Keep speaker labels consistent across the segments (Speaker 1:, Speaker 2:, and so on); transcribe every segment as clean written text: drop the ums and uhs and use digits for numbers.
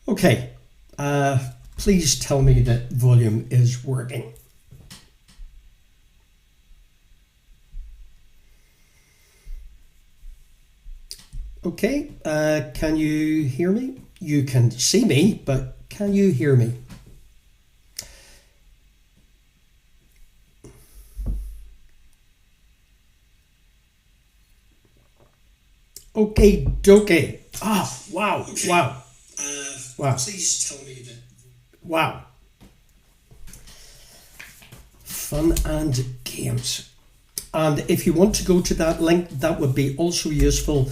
Speaker 1: Okay, please tell me that volume is working. Okay, can you hear me? You can see me, but can you hear me? Okay, dokie. Ah, wow, okay. Wow. Wow. Please tell me that. Wow. Fun and games. And if you want to go to that link, that would be also useful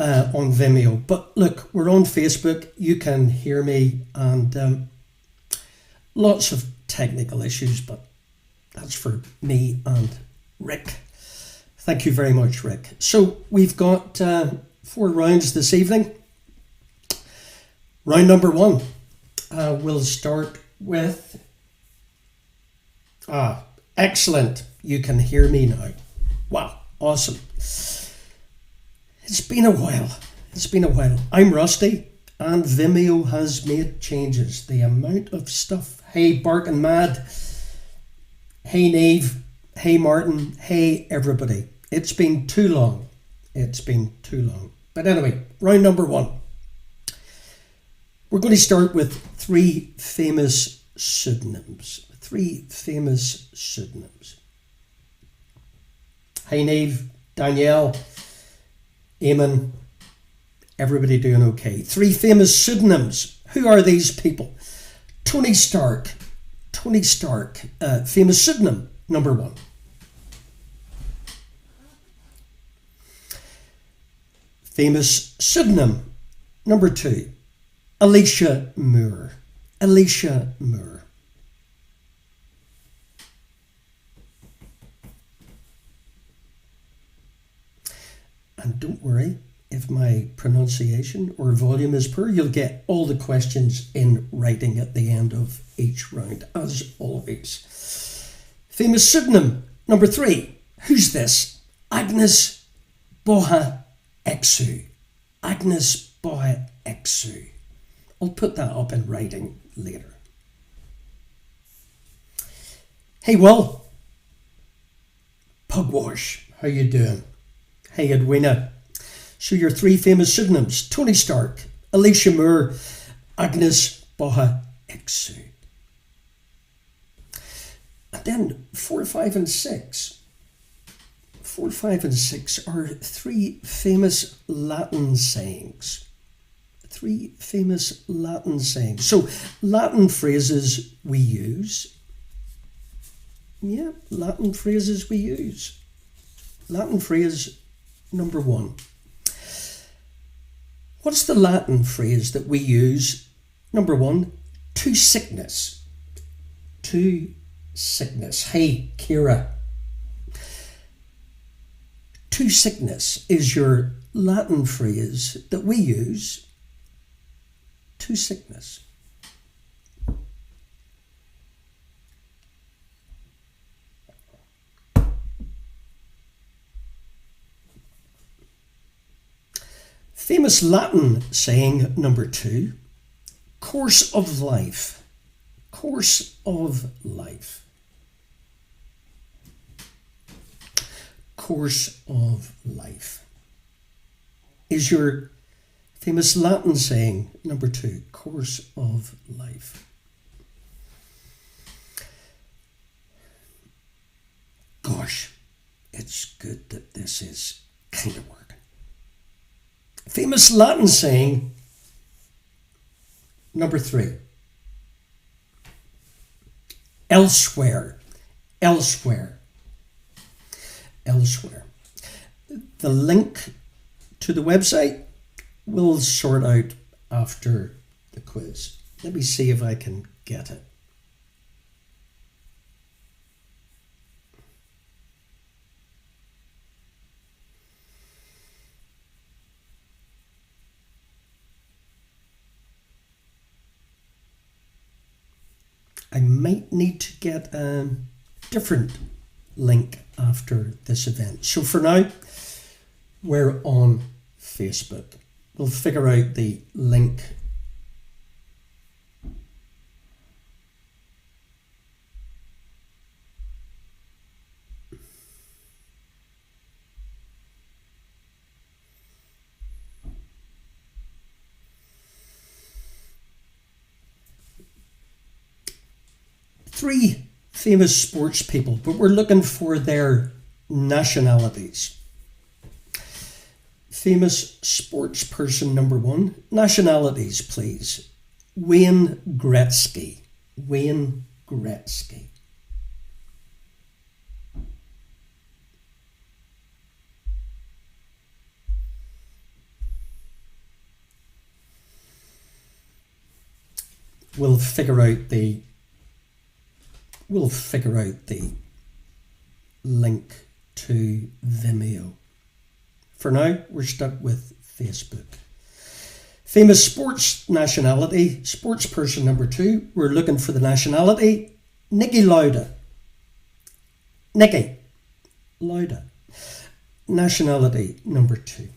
Speaker 1: on Vimeo. But look, we're on Facebook. You can hear me, and lots of technical issues, but that's for me and Rick. Thank you very much, Rick. So we've got 4 rounds this evening. Round number 1. We'll start with... excellent. You can hear me now. Wow, awesome. It's been a while. I'm rusty, and Vimeo has made changes. The amount of stuff. Hey, Bark and Mad. Hey, Nave. Hey, Martin. Hey, everybody. It's been too long. But anyway, round number 1. We're going to start with 3 famous pseudonyms. 3 famous pseudonyms. Hey, Nave, Danielle, Eamon, everybody doing okay. 3 famous pseudonyms. Who are these people? Tony Stark, famous pseudonym, number 1. Famous pseudonym, number 2. Alicia Moore. And don't worry, if my pronunciation or volume is poor, you'll get all the questions in writing at the end of each round, as always. Famous pseudonym, number 3. Who's this? Agnes Boha Exu. I'll put that up in writing later. Hey, Will. Pugwash, how you doing? Hey, Edwina. So your 3 famous pseudonyms: Tony Stark, Alicia Moore, Agnes Boha Exu. And then 4, 5 and 6. 4, 5 and 6 are 3 famous Latin sayings. 3 famous Latin sayings. So Latin phrases we use. Yeah, Latin phrases we use. Latin phrase number 1. What's the Latin phrase that we use? Number 1, to sickness. To sickness. Hey, Kira. To sickness is your Latin phrase that we use. To sickness. Famous Latin saying number 2, course of life. Course of life. Course of life is your famous Latin saying number 2, course of life. Gosh, it's good that this is kind of working. Famous Latin saying number 3, elsewhere. The link to the website we'll sort out after the quiz. Let me see if I can get it. I might need to get a different link after this event. So for now, we're on Facebook. We'll figure out the link 3 famous sports people, but we're looking for their nationalities. Famous sports person number 1. Nationalities, please. Wayne Gretzky. Wayne Gretzky. We'll figure out the link to Vimeo. For now, we're stuck with Facebook. Famous sports nationality, sports person number 2. We're looking for the nationality. Niki Lauda. Niki Lauda. Nationality number 2.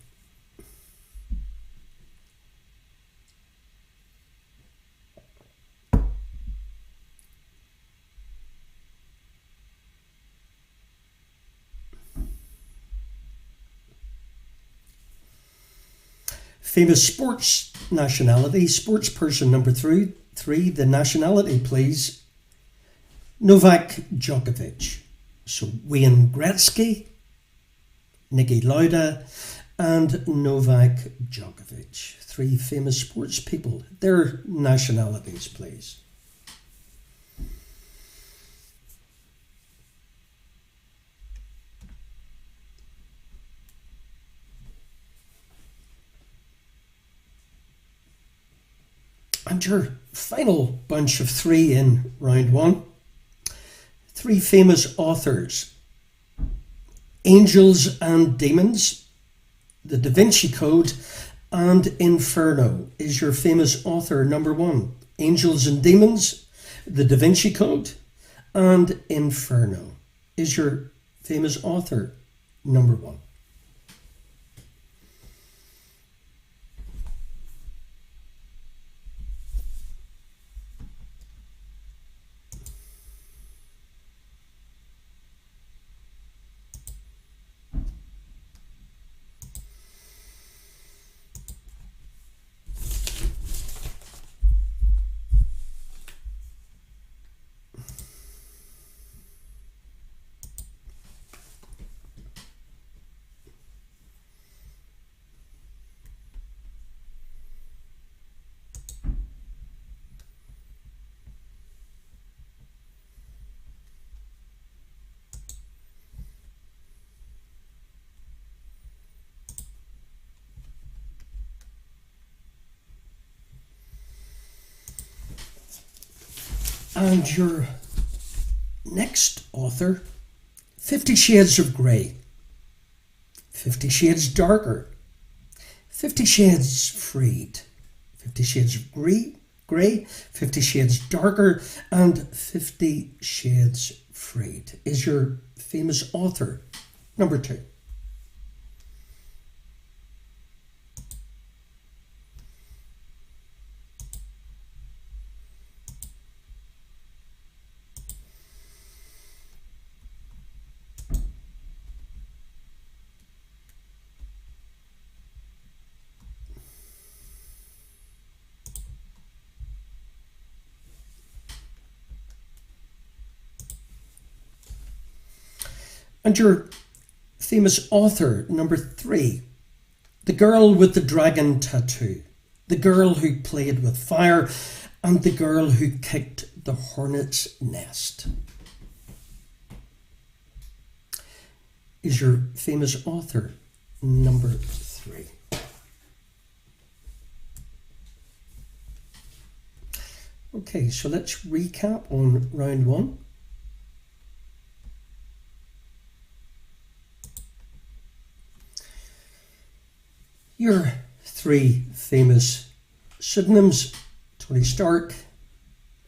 Speaker 1: Famous sports nationality, sports person number 3, the nationality, please. Novak Djokovic. So Wayne Gretzky, Niki Lauda, and Novak Djokovic. 3 famous sports people. Their nationalities, please. And your final bunch of 3 in round 1. 3 famous authors. Angels and Demons, The Da Vinci Code, and Inferno is your famous author number 1. Angels and Demons, The Da Vinci Code, and Inferno is your famous author number 1. And your next author, 50 Shades of Grey, 50 Shades Darker, 50 Shades Freed, 50 Shades of Grey, 50 Shades Darker, and 50 Shades Freed is your famous author number 2. And your famous author number 3, the girl with the dragon tattoo, the girl who played with fire, and the girl who kicked the hornet's nest is your famous author number 3. Okay, so let's recap on round 1. Your 3 famous pseudonyms: Tony Stark,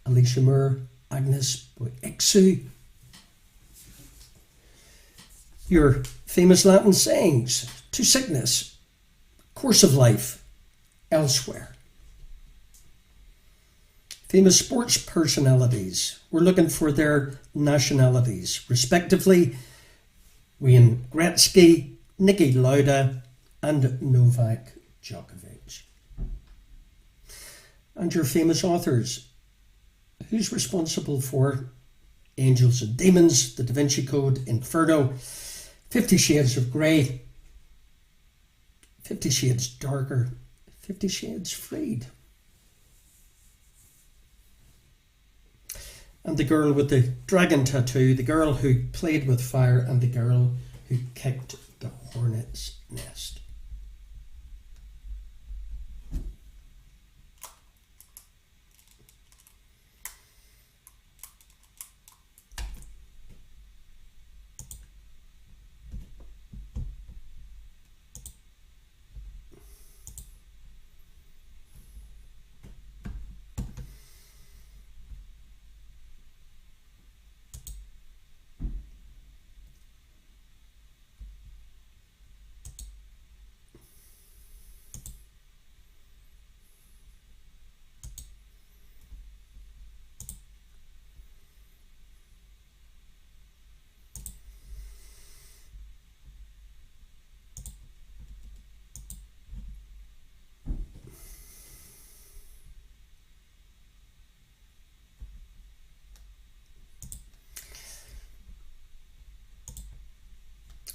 Speaker 1: Alicia Moore, Agnes Boixou. Your famous Latin sayings: to sickness, course of life, elsewhere. Famous sports personalities. We're looking for their nationalities, respectively: Wayne Gretzky, Niki Lauda, and Novak Djokovic. And your famous authors. Who's responsible for Angels and Demons, The Da Vinci Code, Inferno, 50 Shades of Grey, 50 Shades Darker, 50 Shades Freed, and The Girl with the Dragon Tattoo, The Girl Who Played with Fire, and The Girl Who Kicked the Hornet's Nest.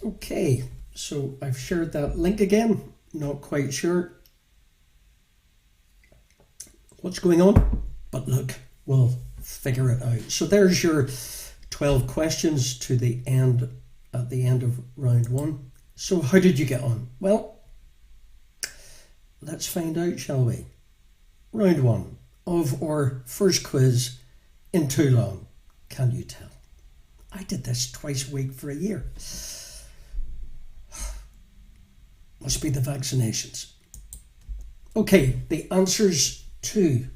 Speaker 1: Okay, so I've shared that link again. Not quite sure what's going on, but look, we'll figure it out. So there's your 12 questions to the end, at the end of round one. So how did you get on? Well, let's find out, shall we? Round one of our first quiz in too long. Can you tell? I did this twice a week for a year. Must be the vaccinations. Okay, the answers to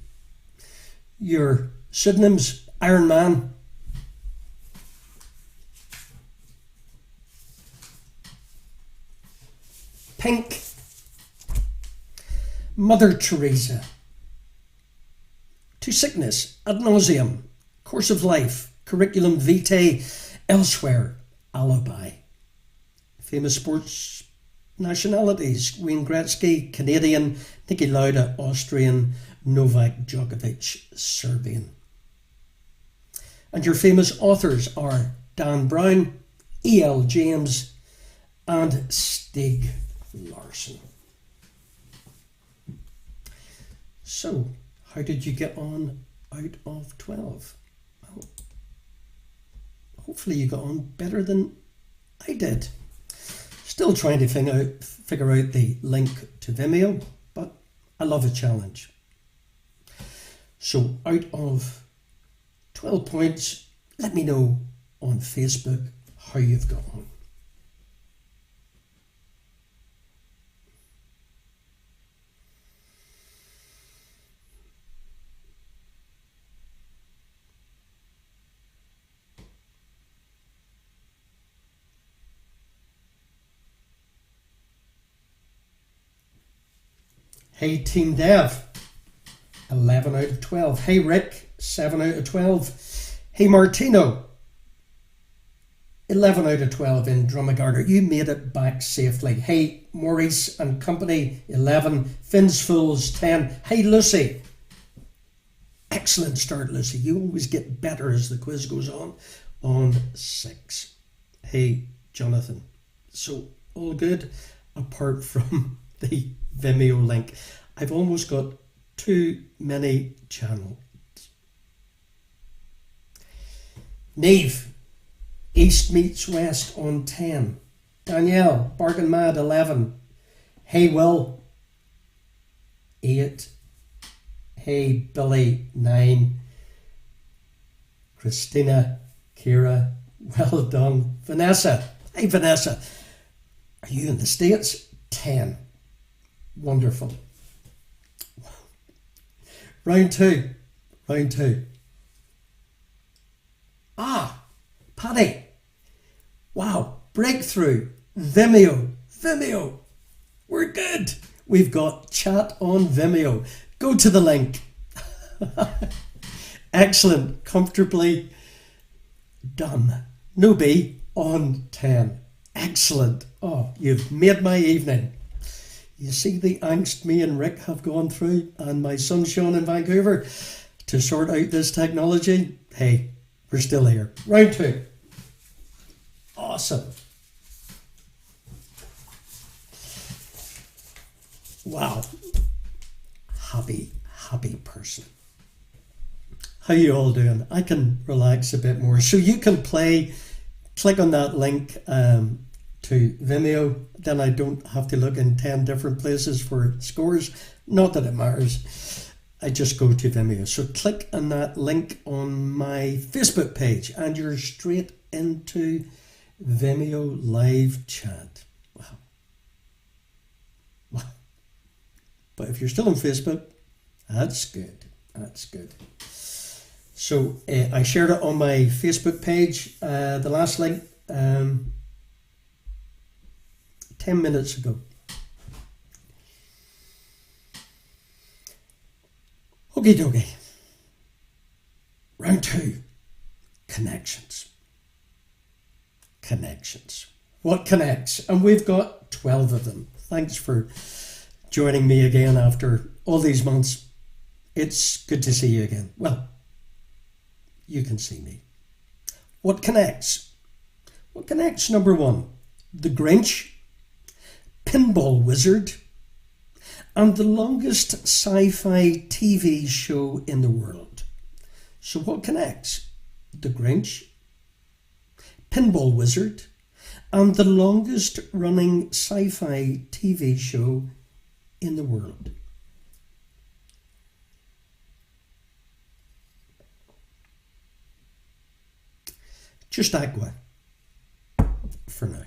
Speaker 1: your pseudonyms: Iron Man, Pink, Mother Teresa, To Sickness, Ad Nauseum, Course of Life, Curriculum Vitae, Elsewhere, Alibi. Famous sports nationalities: Wayne Gretzky, Canadian; Niki Lauda, Austrian; Novak Djokovic, Serbian. And your famous authors are Dan Brown, E.L. James, and Stieg Larsson. So, how did you get on out of 12? Well, hopefully you got on better than I did. Still trying to figure out the link to Vimeo, but I love a challenge. So out of 12 points, let me know on Facebook how you've got on. Hey Team Dev, 11 out of 12. Hey Rick, 7 out of 12. Hey Martino, 11 out of 12 in Drummagarter. You made it back safely. Hey Maurice and Company, 11. Finn's Fools, 10. Hey Lucy. Excellent start, Lucy. You always get better as the quiz goes on 6. Hey Jonathan. So all good apart from the Vimeo link. I've almost got too many channels. Neve, East meets West on 10. Danielle, Bargain Mad, 11. Hey Will, 8. Hey Billy, 9. Christina, Kira, well done. Vanessa, hey Vanessa, are you in the States? 10. Wonderful. Round two. Ah, Paddy. Wow, breakthrough. Vimeo. We're good. We've got chat on Vimeo. Go to the link. Excellent. Comfortably done. No B on 10. Excellent. Oh, you've made my evening. You see the angst me and Rick have gone through, and my son Sean in Vancouver, to sort out this technology. Hey, We're still here. Round 2. Awesome. Wow. Happy person. How you all doing? I can relax a bit more. So you can play, click on that link to Vimeo. Then I don't have to look in 10 different places for scores. Not that it matters. I just go to Vimeo. So click on that link on my Facebook page and you're straight into Vimeo live chat. Wow. But if you're still on Facebook, that's good. That's good. So I shared it on my Facebook page, the last link, 10 minutes ago. Okie dokie. Round 2. Connections. Connections. What connects? And we've got 12 of them. Thanks for joining me again after all these months. It's good to see you again. Well, you can see me. What connects? What connects? Number 1, The Grinch, Pinball Wizard, and the longest sci-fi TV show in the world. So what connects? The Grinch, Pinball Wizard, and the longest running sci-fi TV show in the world. Just agua for now.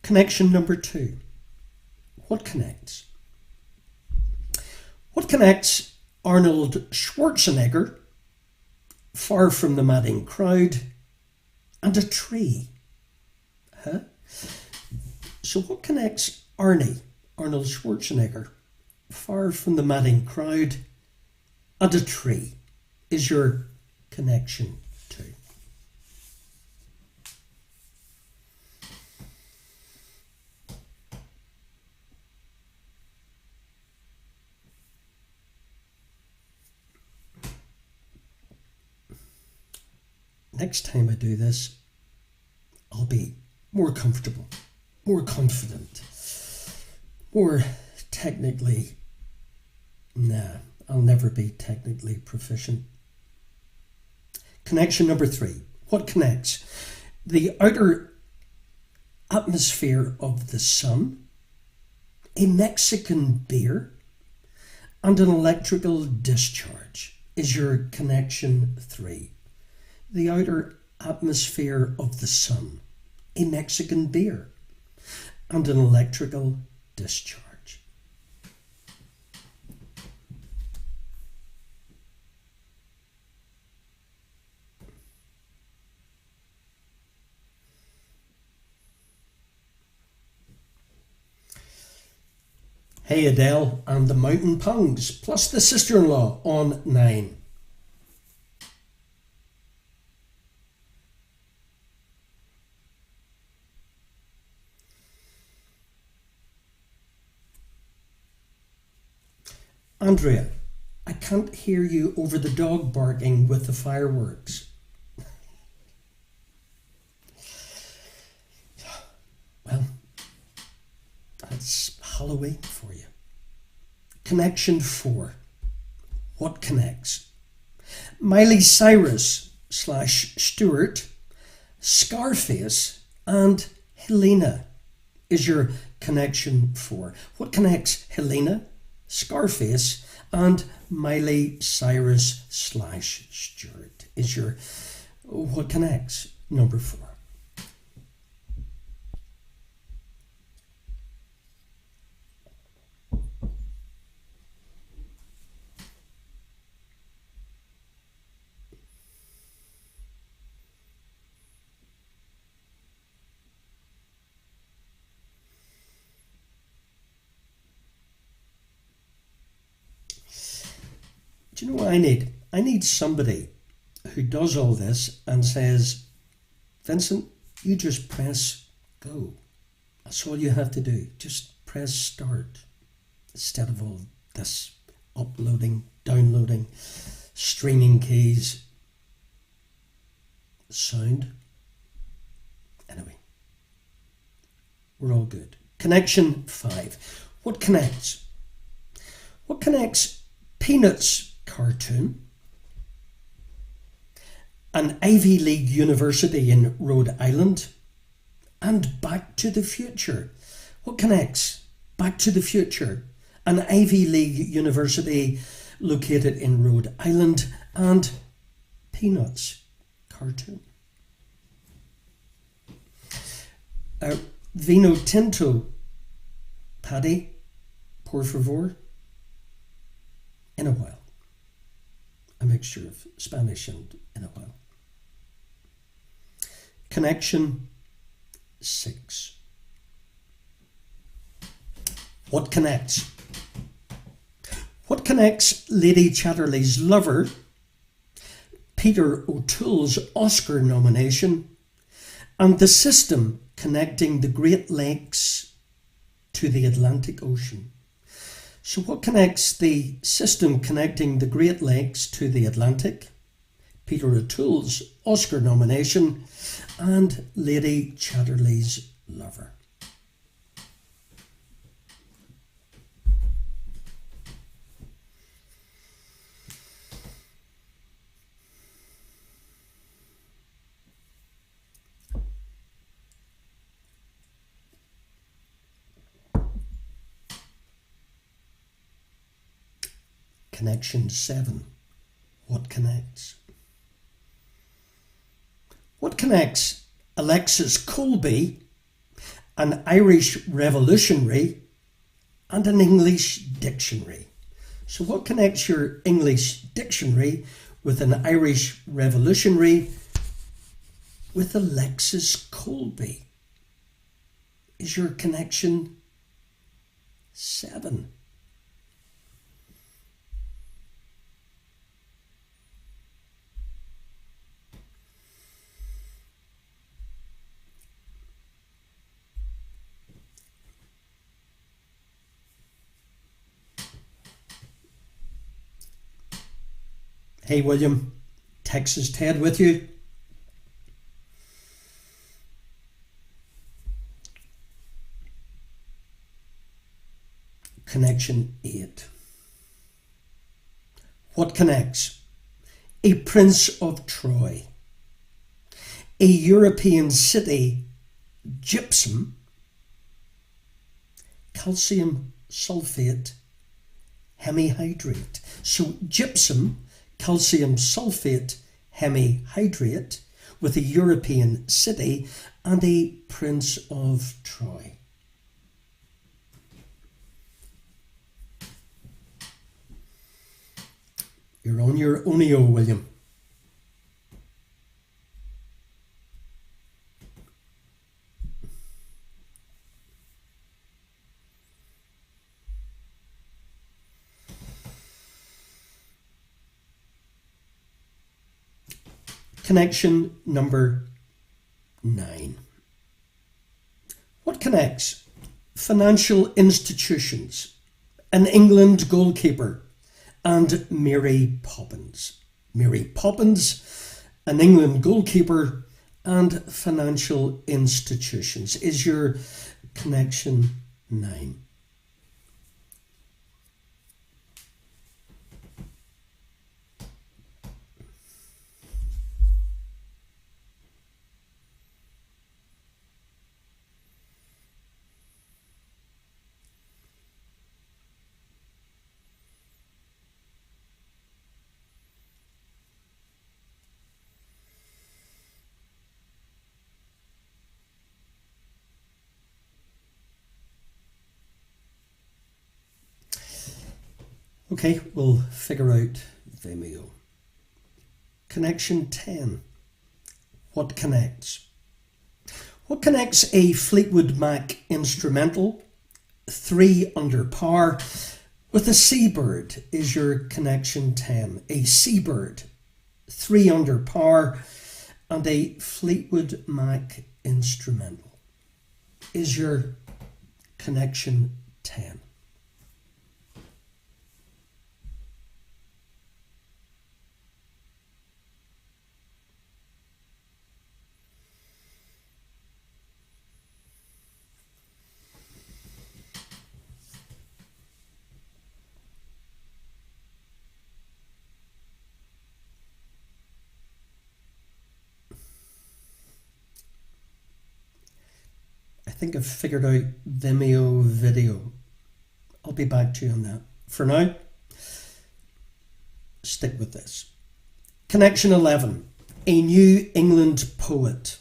Speaker 1: Connection number 2. What connects? What connects Arnold Schwarzenegger, Far from the Madding Crowd, and a tree? So what connects Arnold Schwarzenegger, Far from the Madding Crowd, and a tree is your connection to? Next time I do this, I'll be more comfortable, more confident, more technically. Nah, I'll never be technically proficient. Connection number 3. What connects? The outer atmosphere of the sun, a Mexican beer, and an electrical discharge is your connection 3. The outer atmosphere of the sun, a Mexican beer, and an electrical discharge. Hey Adele and the Mountain Pungs, plus the sister-in-law on 9. Andrea, I can't hear you over the dog barking with the fireworks. Well, that's Halloween for you. Connection 4. What connects? Miley Cyrus / Stewart, Scarface, and Helena is your connection 4. What connects Helena, Scarface, and Miley Cyrus / Stewart is your what connects number 4. Do you know what I need? I need somebody who does all this and says, Vincent, you just press go. That's all you have to do. Just press start. instead of all this uploading, downloading, streaming keys, sound. Anyway, we're all good. Connection 5. What connects? What connects Peanuts cartoon, an Ivy League university in Rhode Island, and Back to the Future? What connects Back to the Future, an Ivy League university located in Rhode Island, and Peanuts cartoon? Vino Tinto, Paddy, por favor. In a while. A mixture of Spanish and in a while. Connection 6. What connects? What connects Lady Chatterley's lover, Peter O'Toole's Oscar nomination, and the system connecting the Great Lakes to the Atlantic Ocean? So what connects the system connecting the Great Lakes to the Atlantic, Peter O'Toole's Oscar nomination, and Lady Chatterley's lover? Connection 7. What connects? What connects Alexis Colby, an Irish revolutionary, and an English dictionary? So what connects your English dictionary with an Irish revolutionary with Alexis Colby? Is your connection 7? Hey William, Texas Ted with you. Connection 8. What connects a Prince of Troy, a European city, gypsum, calcium sulfate, hemihydrate? So gypsum, calcium sulfate hemihydrate with a European city and a Prince of Troy. You're on your Onio, William. Connection number 9. What connects financial institutions, an England goalkeeper, and Mary Poppins? Mary Poppins, an England goalkeeper, and financial institutions is your connection 9. Okay, we'll figure out Vimeo. Connection 10. What connects? What connects a Fleetwood Mac instrumental, 3 under par, with a seabird is your connection 10. A seabird, 3 under par, and a Fleetwood Mac instrumental is your connection 10. think I've figured out Vimeo video. I'll be back to you on that. For now, stick with this. Connection 11, a New England poet.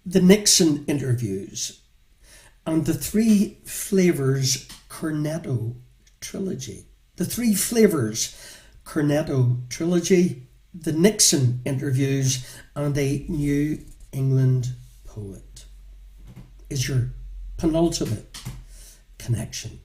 Speaker 1: The Nixon interviews and the Three Flavors Cornetto trilogy. The Three Flavors Cornetto trilogy, the Nixon interviews and a New England poet is your penultimate connection.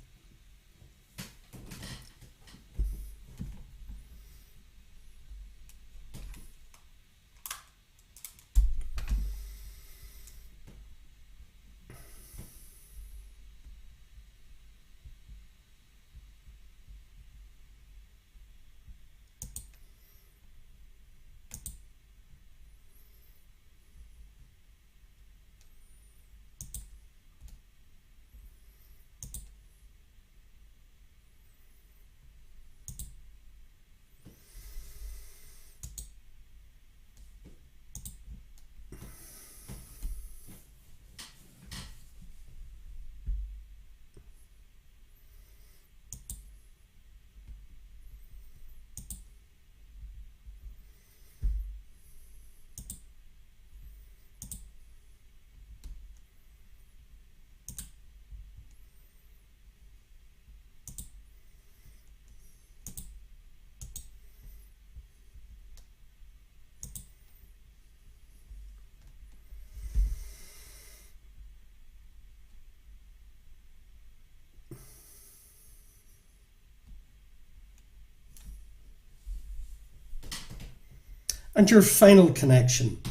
Speaker 1: And your final connection,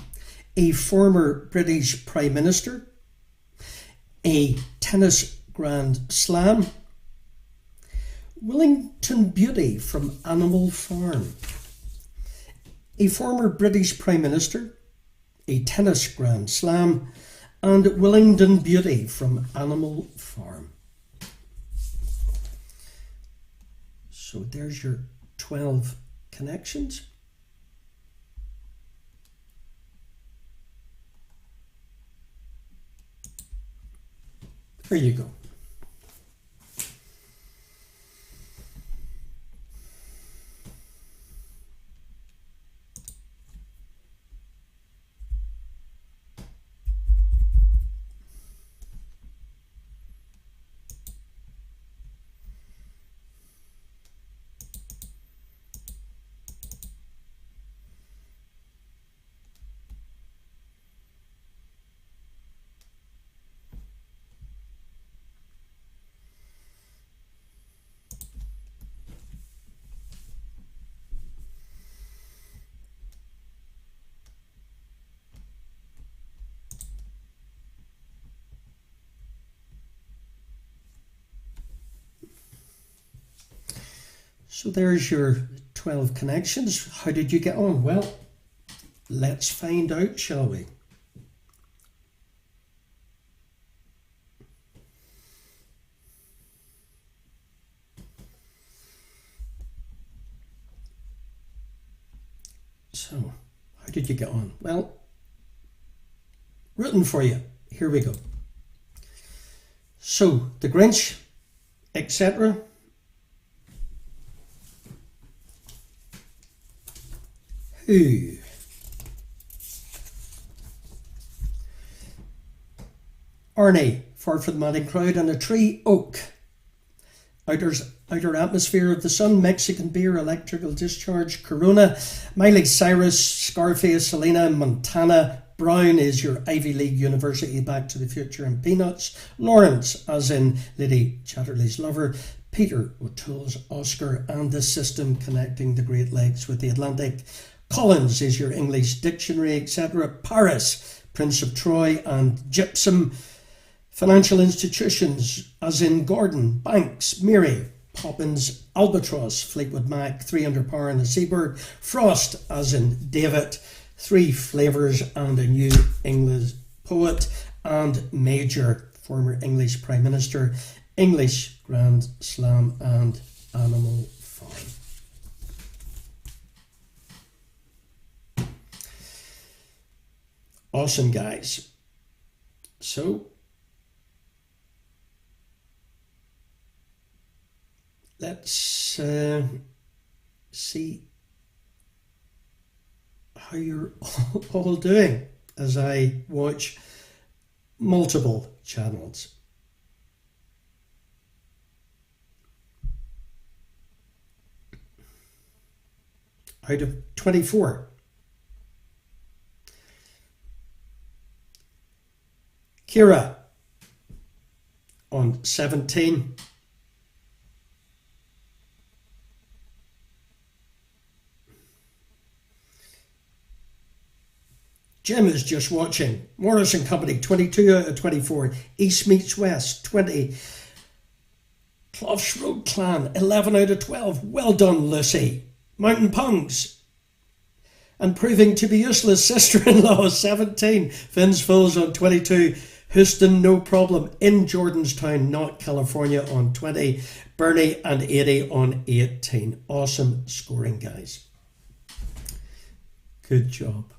Speaker 1: a former British Prime Minister, a tennis Grand Slam, Wellington Beauty from Animal Farm. A former British Prime Minister, a tennis Grand Slam, and Wellington Beauty from Animal Farm. So there's your 12 connections. There you go. So there's your 12 connections. How did you get on? Well, let's find out, shall we? So, how did you get on? Well, rooting for you. Here we go. So, the Grinch, etc. Who? Arnie, Far for the Madding Crowd, and a Tree Oak. Outer Atmosphere of the Sun, Mexican Beer, Electrical Discharge, Corona, Miley Cyrus, Scarface, Selena, Montana. Brown is your Ivy League University, Back to the Future, and Peanuts. Lawrence, as in Lady Chatterley's lover. Peter O'Toole's Oscar, and the System Connecting the Great Lakes with the Atlantic. Collins is your English Dictionary, etc. Paris, Prince of Troy, and Gypsum. Financial institutions, as in Gordon, Banks, Mary, Poppins, Albatross, Fleetwood Mac, 300 Power and the Seabird. Frost, as in David, Three Flavors and a New English poet. And Major, former English Prime Minister, English Grand Slam, and Animal Farm. Awesome, guys. So let's see how you're all doing as I watch multiple channels. Out of 24. Kira on 17. Jim is just watching. Morris and Company, 22 out of 24. East meets West, 20. Clough's Road Clan, 11 out of 12. Well done, Lucy. Mountain Pungs. And proving to be useless, sister-in-law, 17. Finn's Fools on 22. Houston, no problem. In Jordanstown, not California, on 20. Bernie and 80 on 18. Awesome scoring, guys. Good job.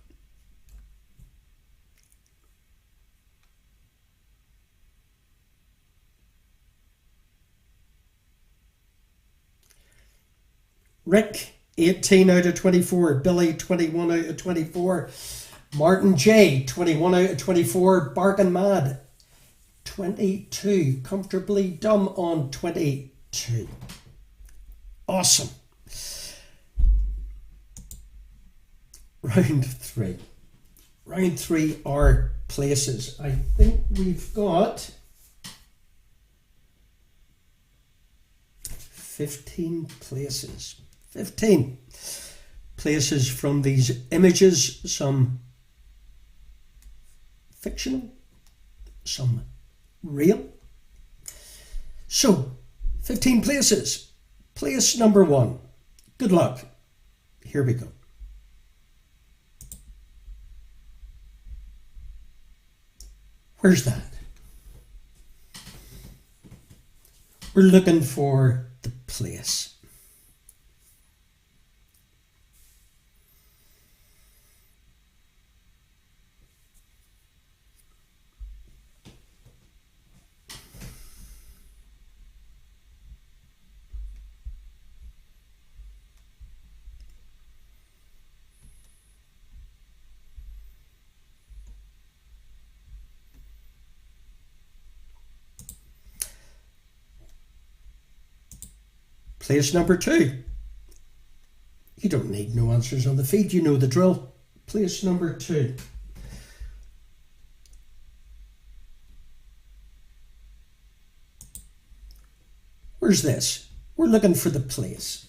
Speaker 1: Rick, 18 out of 24. Billy, 21 out of 24. Martin J, 21 out of 24. Barking Mad, 22. Comfortably Dumb on 22. Awesome. Round 3. Round 3 are places. I think we've got 15 places. 15 places from these images, some fictional, some real. So, 15 places. Place number 1. Good luck. Here we go. Where's that? We're looking for the place. Place number 2. You don't need no answers on the feed. You know the drill. Place number 2. Where's this? We're looking for the place.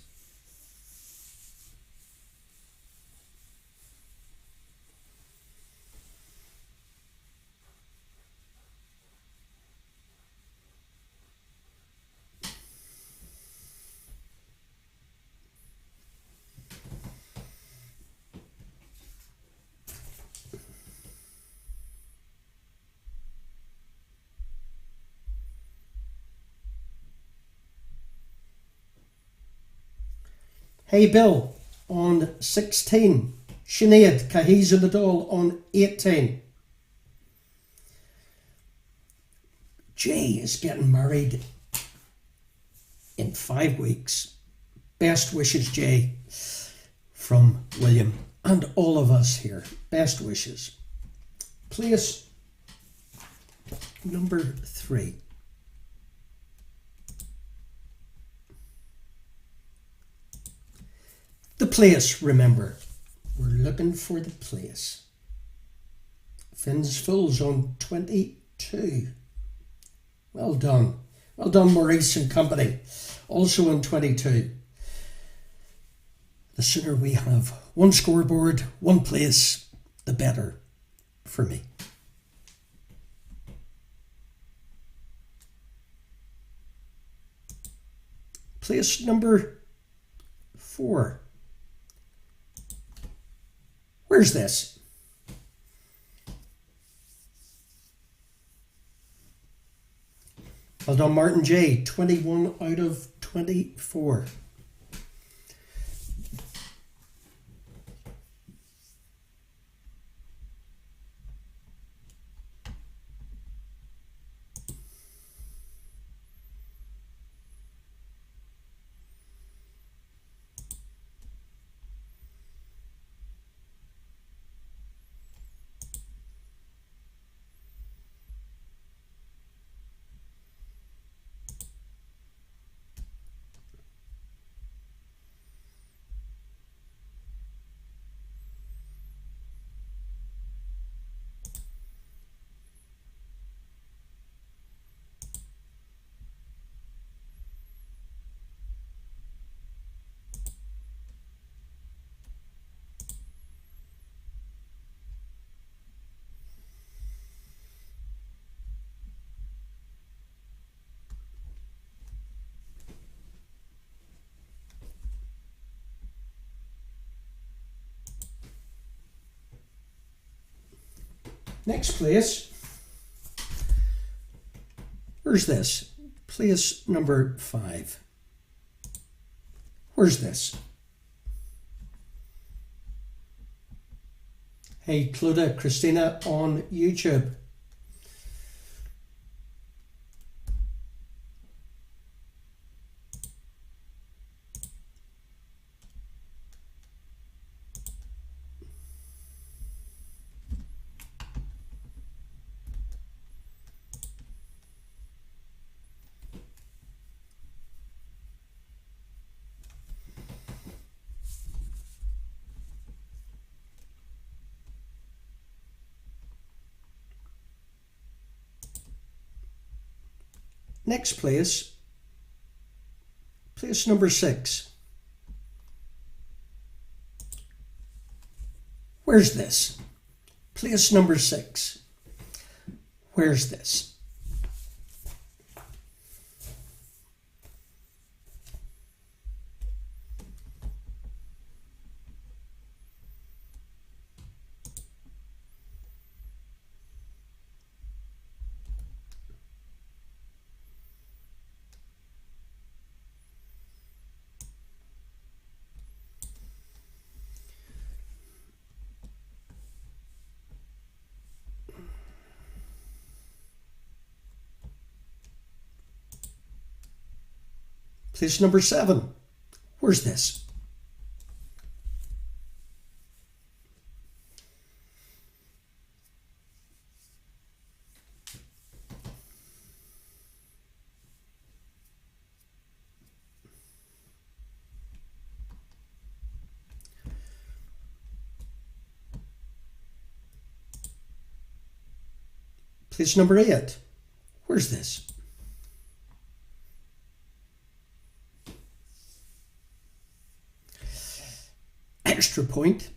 Speaker 1: Hey Bill on 16. Sinead, Cahiz and the Doll on 18. Jay is getting married in 5 weeks. Best wishes, Jay, from William and all of us here. Best wishes. Place number 3. The place, remember. We're looking for the place. Finn's Fools on 22. Well done. Well done, Maurice and Company. Also on 22. The sooner we have one scoreboard, one place, the better for me. Place number 4. Where's this? Well done, Martin J. 21 out of 24. Next place. Where's this? Place number 5. Where's this? Hey, Clodagh, Christina on YouTube. Next place, place number 6. Where's this? Place number 6. Where's this? Place number 7. Where's this? Place number 8. Where's this? Extra point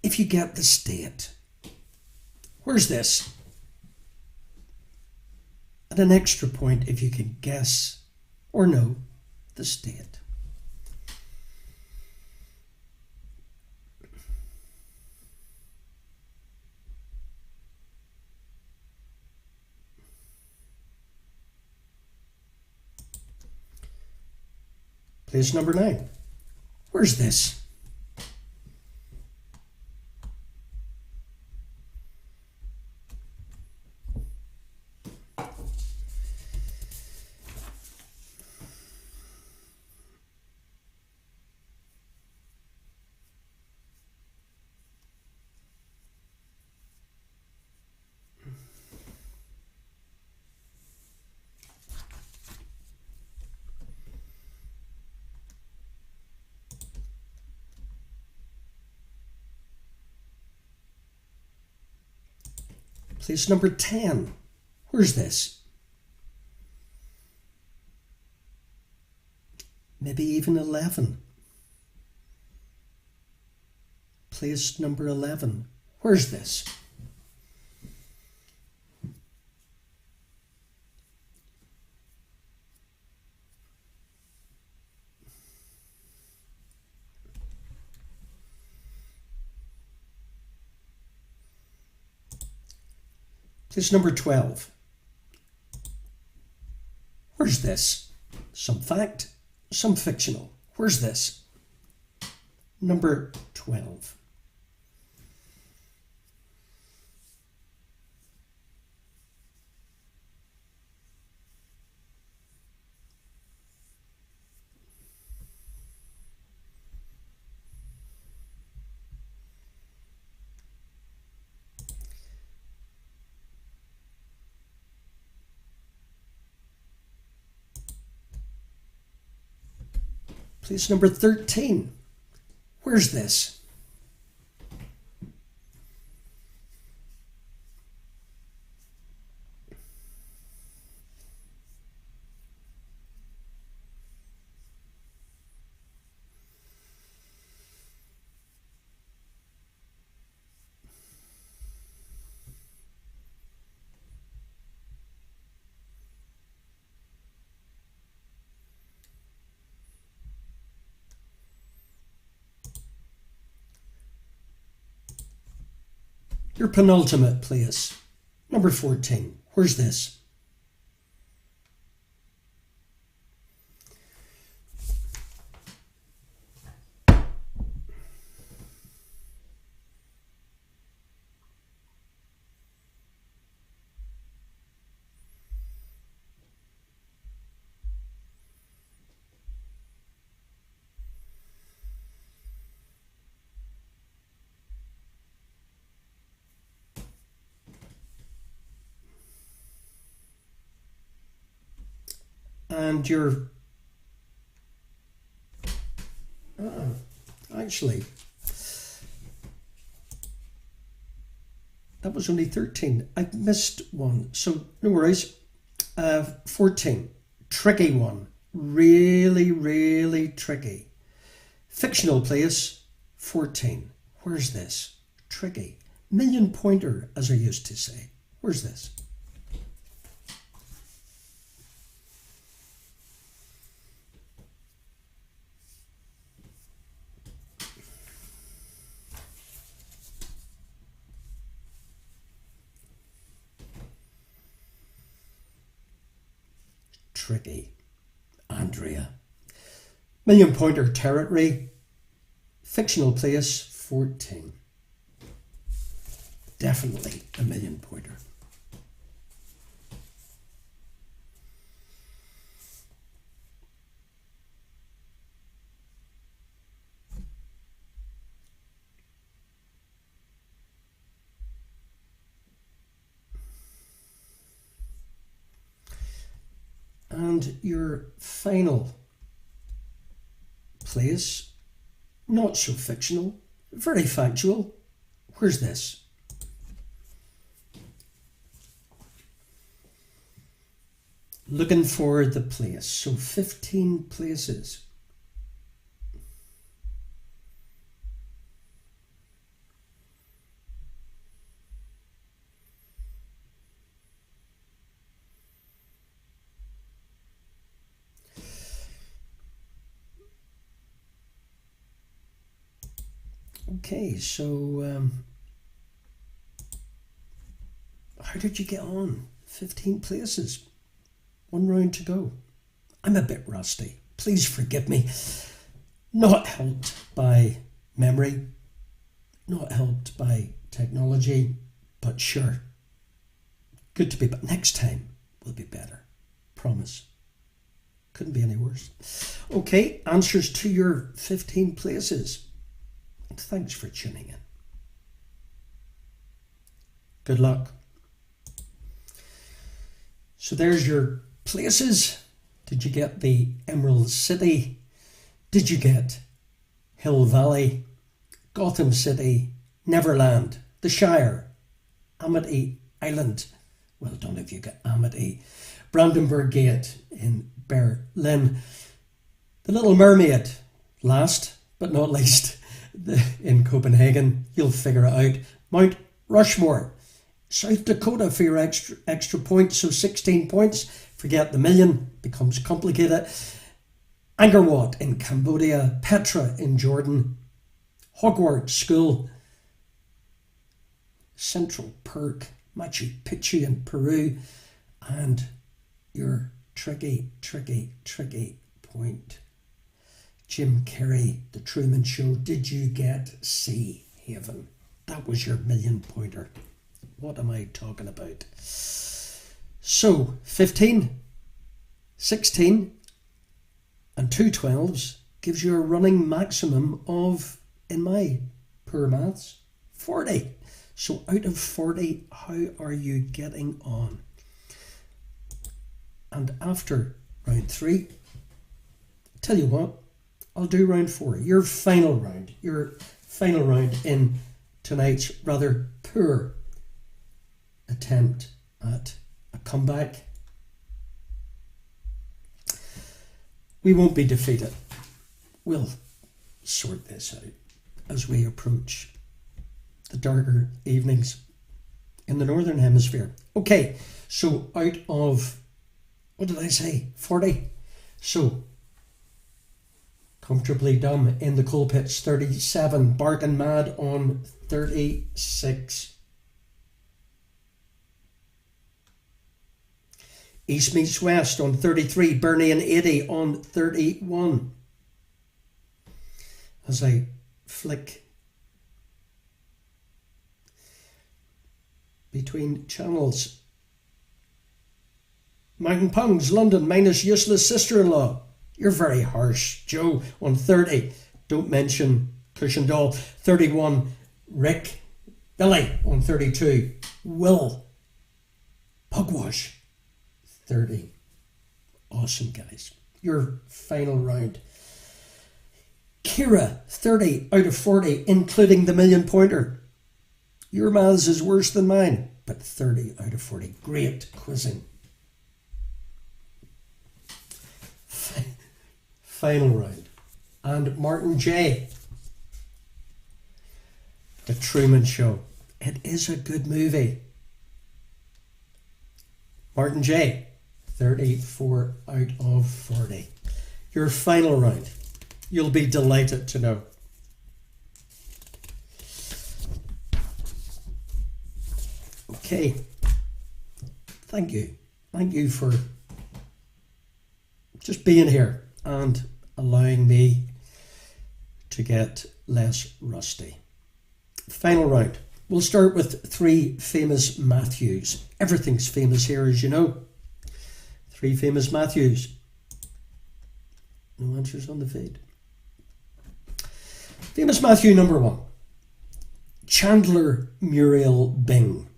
Speaker 1: if you get the state. Where's this? And an extra point if you can guess or know the state. Place number 9. Where's this? Place number 10. Where's this? Maybe even 11. Place number 11. Where's this? Place number 12. Where's this? Some fact, some fictional. Where's this? Number 12. Place number 13. Where's this? Your penultimate place. Number 14. Where's this? And you're actually, that was only 13. I missed one, so no worries. 14. Tricky one. Really, really tricky. Fictional place. 14. Where's this? Tricky. Million pointer, as I used to say. Where's this? Tricky. Andrea. Million pointer territory. Fictional place. 14. Definitely a million pointer. And your final place, not so fictional, very factual. Where's this? Looking for the place. So 15 places. Okay, so how did you get on? 15 places. One round to go. I'm a bit rusty. Please forgive me. Not helped by memory, not helped by technology, but sure. Good to be, but next time will be better. Promise. Couldn't be any worse. Okay, answers to your 15 places. And thanks for tuning in. Good luck. So there's your places. Did you get the Emerald City? Did you get Hill Valley, Gotham City, Neverland, the Shire, Amity Island? Well done if you got Amity. Brandenburg Gate in Berlin. The Little Mermaid, last but not least, in Copenhagen. You'll figure it out. Mount Rushmore, South Dakota for your extra points, so 16 points. Forget the million, becomes complicated. Angkor Wat in Cambodia, Petra in Jordan, Hogwarts School, Central Perk, Machu Picchu in Peru, and your tricky point. Jim Carrey, The Truman Show. Did you get Sea Haven? That was your million pointer. What am I talking about? So 15, 16 and 2 12s gives you a running maximum of, in my poor maths, 40. So out of 40, how are you getting on? And after round 3, tell you what, I'll do round 4. Your final round in tonight's rather poor attempt at a comeback. We won't be defeated. We'll sort this out as we approach the darker evenings in the Northern Hemisphere. Okay, so out of, what did I say, 40? So, Comfortably Dumb in the Coal Pits, 37. Barking Mad on 36. East Meets West on 33. Bernie and 80 on 31. As I flick between channels. Mountain Pungs, London, minus Useless Sister-in-Law. You're very harsh. Joe on 30. Don't mention Cushion Doll. 31. Rick. Billy on 32. Will. Pugwash. 30. Awesome, guys. Your final round. Kira, 30 out of 40, including the million pointer. Your maths is worse than mine, but 30 out of 40. Great quizzing. Final round. And Martin J. The Truman Show. It is a good movie. Martin J. 34 out of 40. Your final round. You'll be delighted to know. Okay. Thank you. Thank you for just being here and allowing me to get less rusty. Final round. We'll start with 3 famous Matthews. Everything's famous here, as you know. 3 famous Matthews. No answers on the feed. Famous Matthew number 1. Chandler Muriel Bing.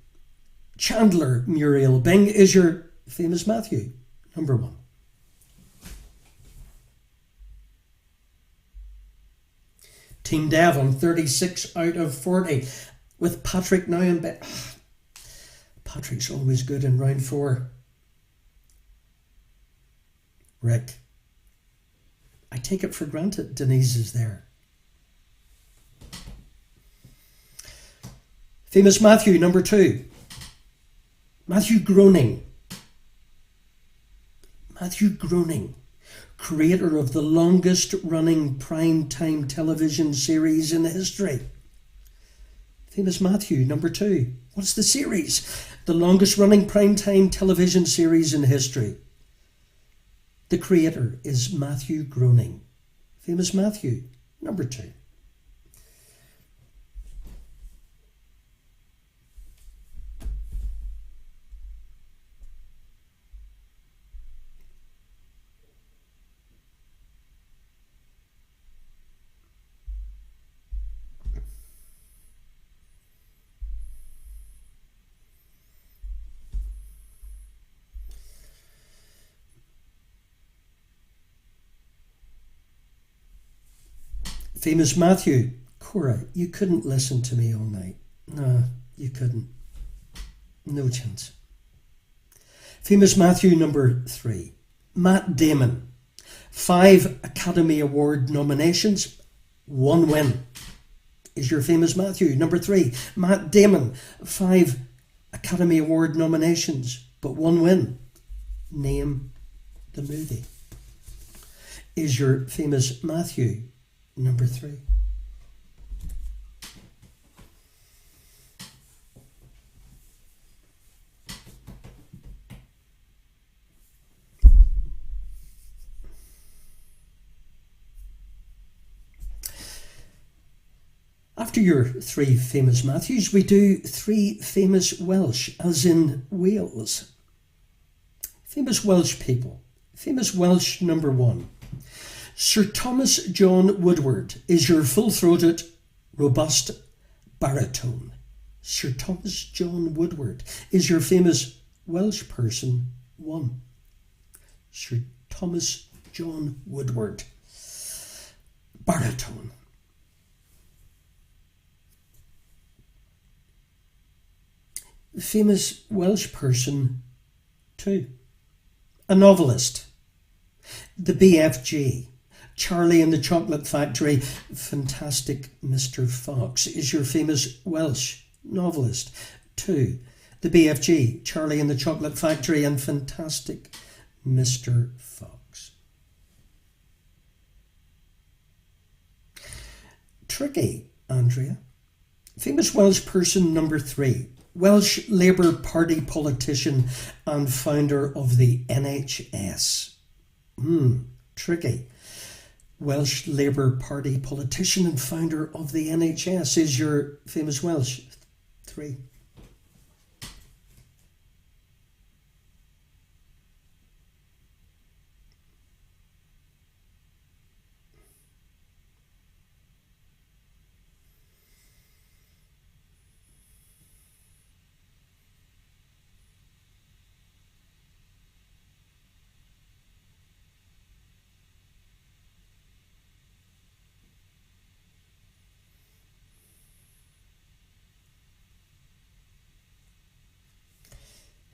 Speaker 1: Chandler Muriel Bing is your famous Matthew number 1. Team Dev on 36 out of 40 with Patrick now in bed. Patrick's always good in round 4. Rick. I take it for granted Denise is there. Famous Matthew number 2. Matthew Groening. Matthew Groening, creator of the longest running primetime television series in history. Famous Matthew number 2. What's the series? The longest running primetime television series in history. The creator is Matthew Groening. Famous Matthew number 2. Famous Matthew. Cora, you couldn't listen to me all night. No, you couldn't. No chance. Famous Matthew number 3. Matt Damon. 5 Academy Award nominations, 1 win. Is your famous Matthew number 3. Matt Damon. 5 Academy Award nominations, but 1 win. Name the movie. Is your famous Matthew number 3. After your 3 famous Matthews, we do 3 famous Welsh, as in Wales. Famous Welsh people. Famous Welsh number 1. Sir Thomas John Woodward is your full-throated, robust baritone. Sir Thomas John Woodward is your famous Welsh person 1. Sir Thomas John Woodward, baritone. Famous Welsh person 2. A novelist. The BFG. Charlie and the Chocolate Factory. Fantastic Mr. Fox is your famous Welsh novelist. 2. The BFG. Charlie and the Chocolate Factory and Fantastic Mr. Fox. Tricky, Andrea. Famous Welsh person number 3. Welsh Labour Party politician and founder of the NHS. Tricky. Welsh Labour Party politician and founder of the NHS is your famous Welsh. 3.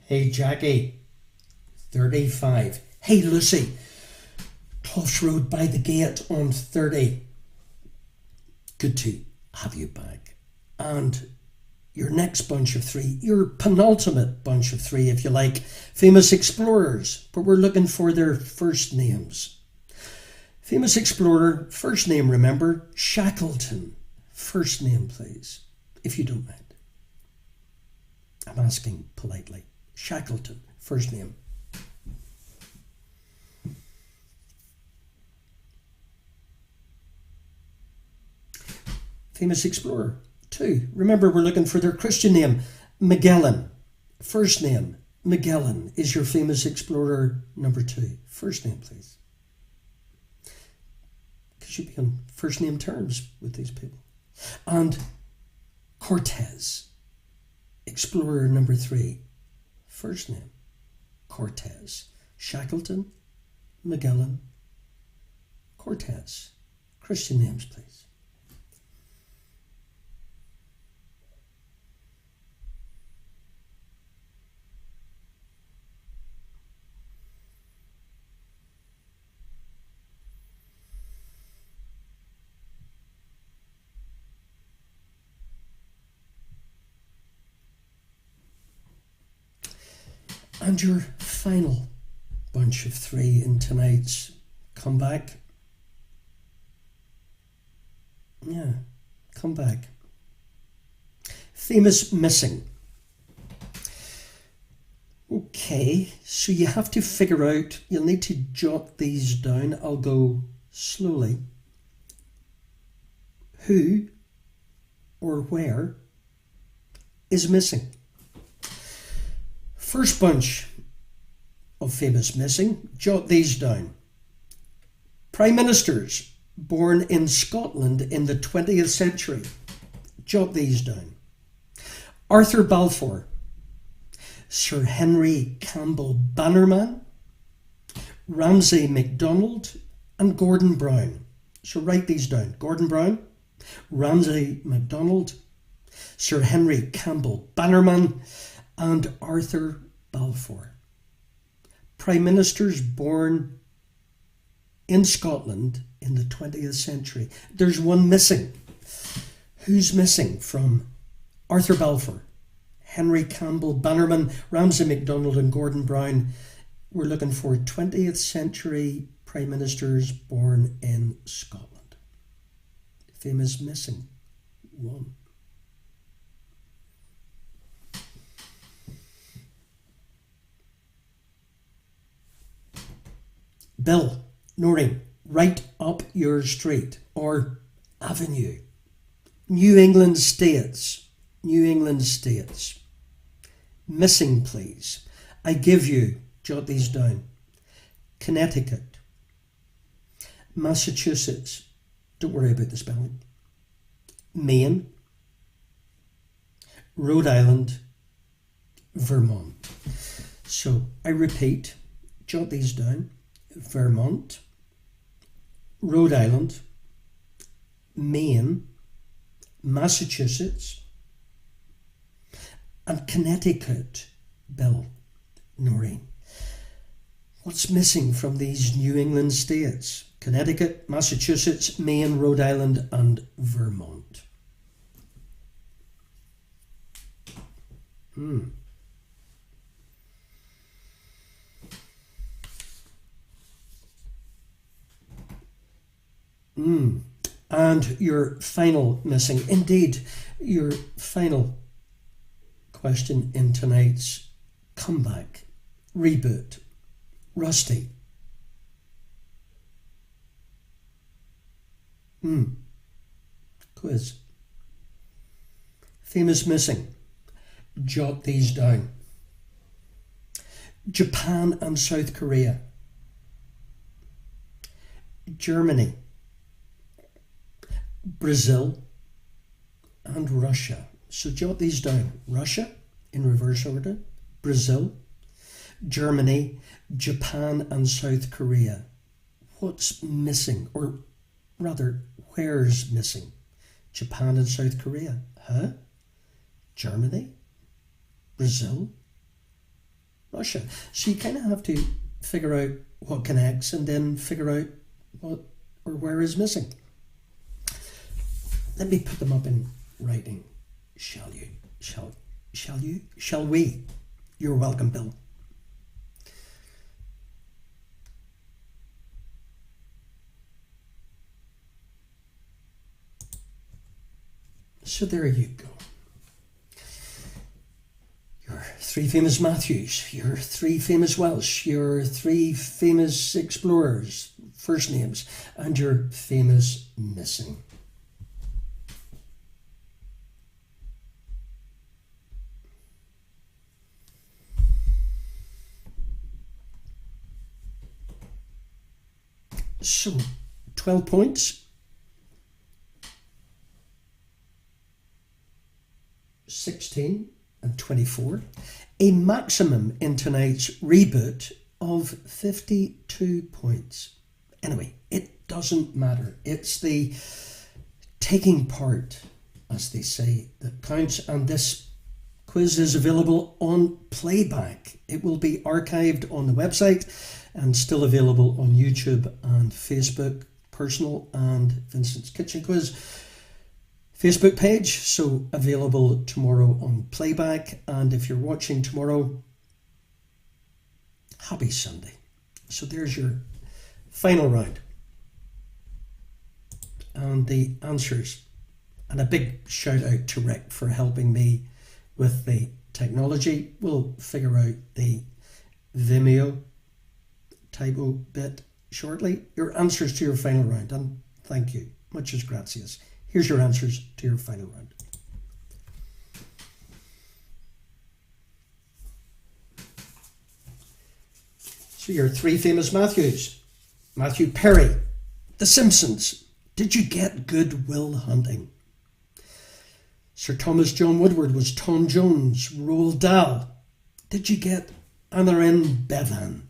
Speaker 1: Hey Jackie, 35. Hey Lucy, Clough's Road by the Gate on 30. Good to have you back. And your next bunch of 3, your penultimate bunch of 3 if you like, famous explorers, but we're looking for their first names. Famous explorer, first name remember, Shackleton. First name please, if you don't mind. I'm asking politely. Shackleton, first name. Famous explorer. 2. Remember, we're looking for their Christian name. Magellan. First name. Magellan is your famous explorer number 2. First name, please. Because you'd be on first name terms with these people. And Cortez. Explorer number 3. First name, Cortez. Shackleton, Magellan, Cortez. Christian names, please. And your final bunch of 3 in tonight's comeback. Yeah, comeback. Famous missing. Okay, so you have to figure out, you'll need to jot these down. I'll go slowly. Who or where is missing? First bunch of famous missing, jot these down. Prime ministers born in Scotland in the 20th century, jot these down. Arthur Balfour, Sir Henry Campbell Bannerman, Ramsay MacDonald and Gordon Brown. So write these down. Gordon Brown, Ramsay MacDonald, Sir Henry Campbell Bannerman and Arthur Balfour. Prime ministers born in Scotland in the 20th century. There's one missing. Who's missing from Arthur Balfour, Henry Campbell Bannerman, Ramsay MacDonald and Gordon Brown? We're looking for 20th century prime ministers born in Scotland. Famous missing. 1. Bill, Noreen, right up your street or avenue. New England states. New England states. Missing, please. I give you, jot these down. Connecticut, Massachusetts, don't worry about the spelling. Maine, Rhode Island, Vermont. So I repeat, jot these down. Vermont, Rhode Island, Maine, Massachusetts, and Connecticut. Bill, Noreen. What's missing from these New England states? Connecticut, Massachusetts, Maine, Rhode Island, and Vermont. And your final missing, indeed, your final question in tonight's comeback, reboot, Rusty. Quiz. Famous missing. Jot these down. Japan and South Korea. Germany. Brazil and Russia. So jot these down. Russia in reverse order. Brazil, Germany, Japan and South Korea. What's missing? Or rather, where's missing? Japan and South Korea. Huh? Germany, Brazil, Russia. So you kind of have to figure out what connects and then figure out what or where is missing. Let me put them up in writing. Shall you? Shall you? Shall we? You're welcome, Bill. So there you go. Your 3 famous Matthews, your 3 famous Welsh, your 3 famous explorers, first names, and your famous missing. So, 12 points. 16 and 24. A maximum in tonight's reboot of 52 points. Anyway, it doesn't matter. It's the taking part, as they say, that counts. And this quiz is available on playback. It will be archived on the website and still available on YouTube and Facebook, personal and Vincent's Kitchen Quiz Facebook page. So available tomorrow on playback. And if you're watching tomorrow, happy Sunday. So there's your final round and the answers. And a big shout out to Rick for helping me with the technology. We'll figure out the Vimeo typo bit shortly. Your answers to your final round, and thank you. Muchas gracias. Here's your answers to your final round. So your 3 famous Matthews. Matthew Perry, The Simpsons. Did you get Good Will Hunting? Sir Thomas John Woodward was Tom Jones. Roald Dahl. Did you get Aneurin Bevan?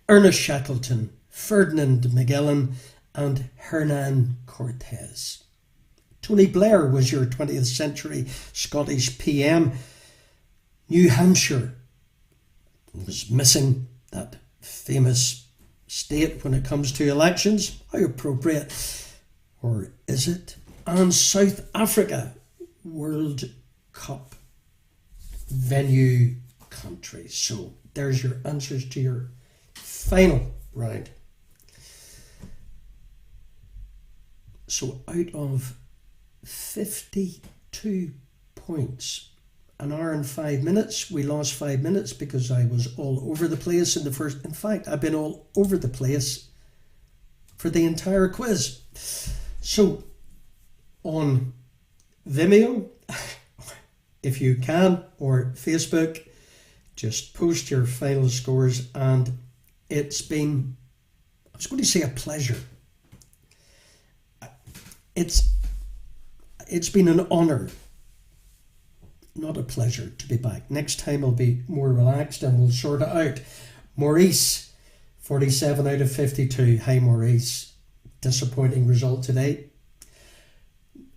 Speaker 1: Ernest Shackleton, Ferdinand Magellan, and Hernan Cortes. Tony Blair was your 20th century Scottish PM. New Hampshire was missing, that famous state when it comes to elections. How appropriate. Or is it? And South Africa, World Cup venue country. So there's your answers to your final round. So out of 52 points, an hour and 5 minutes, we lost 5 minutes because I was all over the place in the first. In fact, I've been all over the place for the entire quiz. So on Vimeo, if you can, or Facebook, just post your final scores. And it's been, I was going to say a pleasure. It's been an honour, not a pleasure, to be back. Next time I'll be more relaxed and we'll sort it out. Maurice, 47 out of 52. Hi Maurice. Disappointing result today.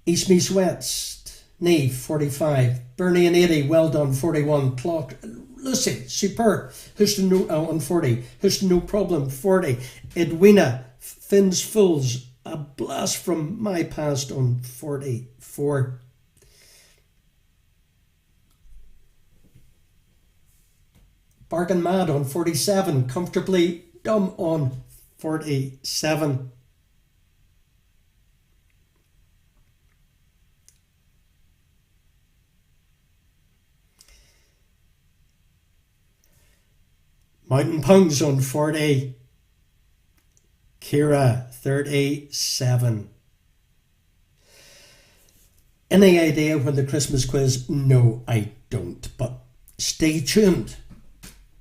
Speaker 1: East Meets West, Neve, 45. Bernie and 80, well done, 41. Clock, Lucy, superb. Houston no, on 40. Houston, no problem, 40. Edwina, Finn's Fools, a blast from my past on 44. Bargain Mad on 47. Comfortably Dumb on 47. Mountain Pungs on 40. Kira 37. Any idea when the Christmas quiz? No, I don't, but stay tuned.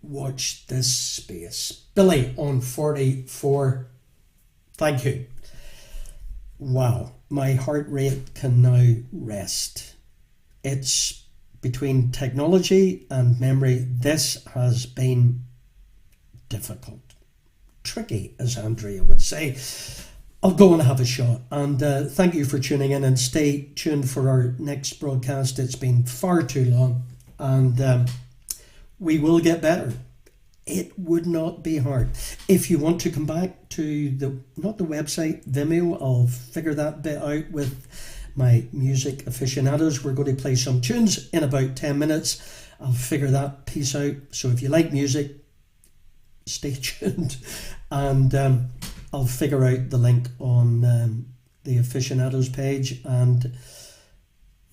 Speaker 1: Watch this space. Billy on 44. Thank you. Wow, my heart rate can now rest. It's between technology and memory. This has been difficult. Tricky, as Andrea would say. I'll go and have a shot. And thank you for tuning in, and stay tuned for our next broadcast. It's been far too long, and we will get better. It would not be hard. If you want to come back to not the website, Vimeo, I'll figure that bit out with my music aficionados. We're going to play some tunes in about 10 minutes. I'll figure that piece out. So if you like music, stay tuned, and I'll figure out the link on the aficionados page and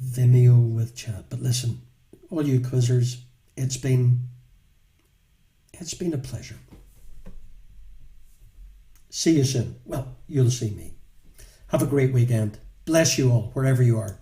Speaker 1: Vimeo with chat. But listen, all you quizzers, it's been a pleasure. See you soon. Well, you'll see me. Have a great weekend. Bless you all, wherever you are.